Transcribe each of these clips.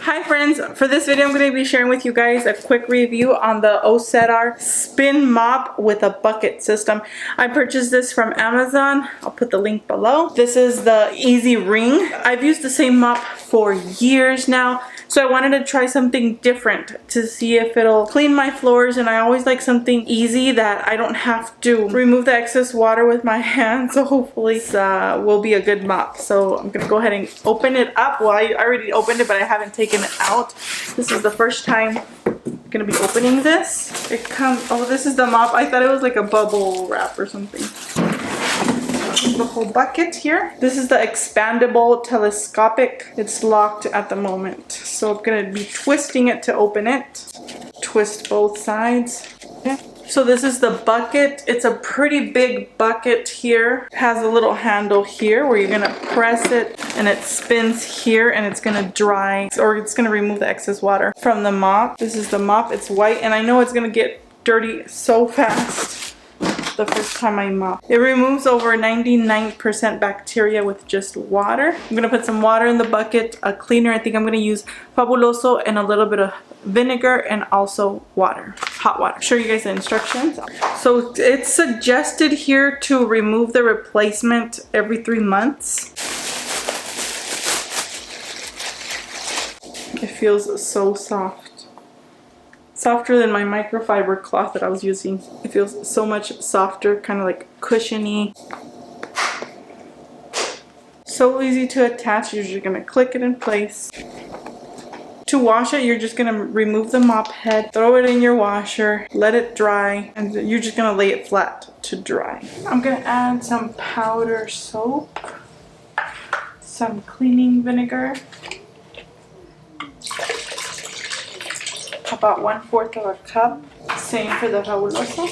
Hi friends, for this video I'm going to be sharing with you guys a quick review on the o-cedar spin mop with a bucket system. I purchased this from Amazon. I'll put the link below. This is the Easy Ring. I've used the same mop for years now, so I wanted to try something different to see if it'll clean my floors, and I always like something easy that I don't have to remove the excess water with my hands, so hopefully this will be a good mop. So I'm going to go ahead and open it up. Well, I already opened it, but I haven't taken it out. This is the first time I'm going to be opening this. It comes, oh, this is the mop. I thought it was like a bubble wrap or something. The whole bucket here. This is the expandable telescopic. It's locked at the moment, so I'm gonna be twisting it to open it. Twist both sides. Okay. So this is the bucket. It's a pretty big bucket here. It has a little handle here where you're gonna press it and it spins here and it's gonna dry, or it's gonna remove the excess water from the mop. This is the mop. It's white and I know it's gonna get dirty so fast the first time I mop. It removes over 99% bacteria with just water. I'm gonna put some water in the bucket, a cleaner. I think I'm gonna use Fabuloso and a little bit of vinegar and also water, hot water. I'll show you guys the instructions. So it's suggested here to remove the replacement every 3 months. It feels so soft. Softer than my microfiber cloth that I was using. It feels so much softer, kind of like cushiony. So easy to attach. You're just gonna click it in place. To wash it, you're just gonna remove the mop head, throw it in your washer, let it dry, and you're just gonna lay it flat to dry. I'm gonna add some powder soap, some cleaning vinegar, about 1/4 of a cup. Same for the Fabuloso.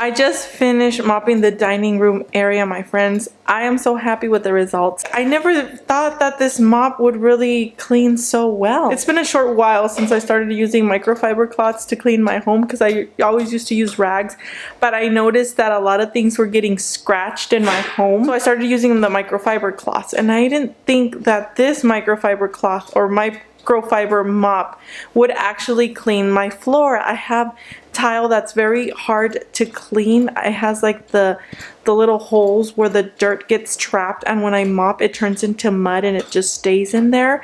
I just finished mopping the dining room area, my friends. I am so happy with the results. I never thought that this mop would really clean so well. It's been a short while since I started using microfiber cloths to clean my home because I always used to use rags, but I noticed that a lot of things were getting scratched in my home. So I started using the microfiber cloths, and I didn't think that this microfiber cloth or microfiber mop would actually clean my floor. I have tile that's very hard to clean. It has like the little holes where the dirt gets trapped, and when I mop it turns into mud and it just stays in there.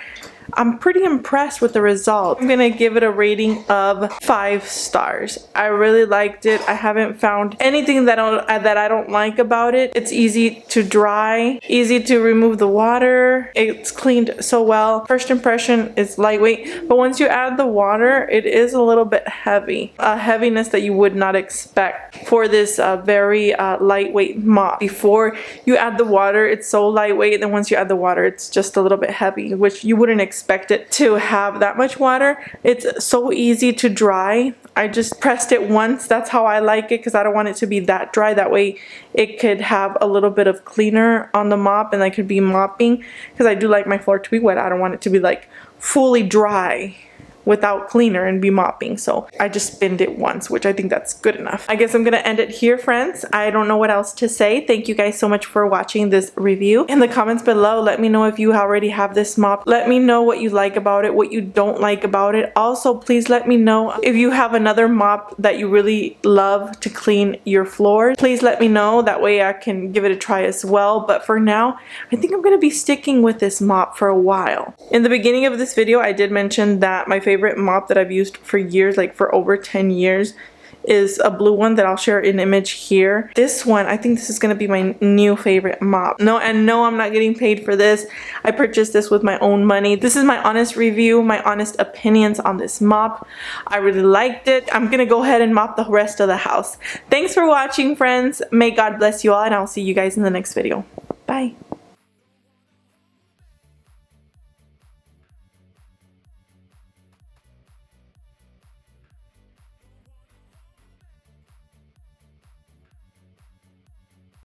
I'm pretty impressed with the result. I'm gonna give it a rating of 5 stars. I really liked it. I haven't found anything that I don't like about it. It's easy to dry, easy to remove the water. It's cleaned so well. First impression is lightweight, but once you add the water, it is a little bit heavy. A heaviness that you would not expect for this very lightweight mop. Before you add the water, it's so lightweight, and once you add the water, it's just a little bit heavy, which you wouldn't expect it to have that much water. It's so easy to dry. I just pressed it once. That's how I like it, because I don't want it to be that dry. That way it could have a little bit of cleaner on the mop and I could be mopping, because I do like my floor to be wet. I don't want it to be like fully dry without cleaner and be mopping. So I just spinned it once, which I think that's good enough. I guess I'm gonna end it here, friends. I don't know what else to say. Thank you guys so much for watching this review. In the comments below, let me know if you already have this mop. Let me know what you like about it, what you don't like about it. Also, please let me know if you have another mop that you really love to clean your floors. Please let me know. That way I can give it a try as well. But for now, I think I'm gonna be sticking with this mop for a while. In the beginning of this video, I did mention that my favorite mop that I've used for years, like for over 10 years, is a blue one that I'll share an image here. This one, I think this is gonna be my new favorite mop. No, I'm not getting paid for this. I purchased this with my own money. This is my honest review, my honest opinions on this mop. I really liked it. I'm gonna go ahead and mop the rest of the house. Thanks for watching, friends. May God bless you all, and I'll see you guys in the next video. Bye.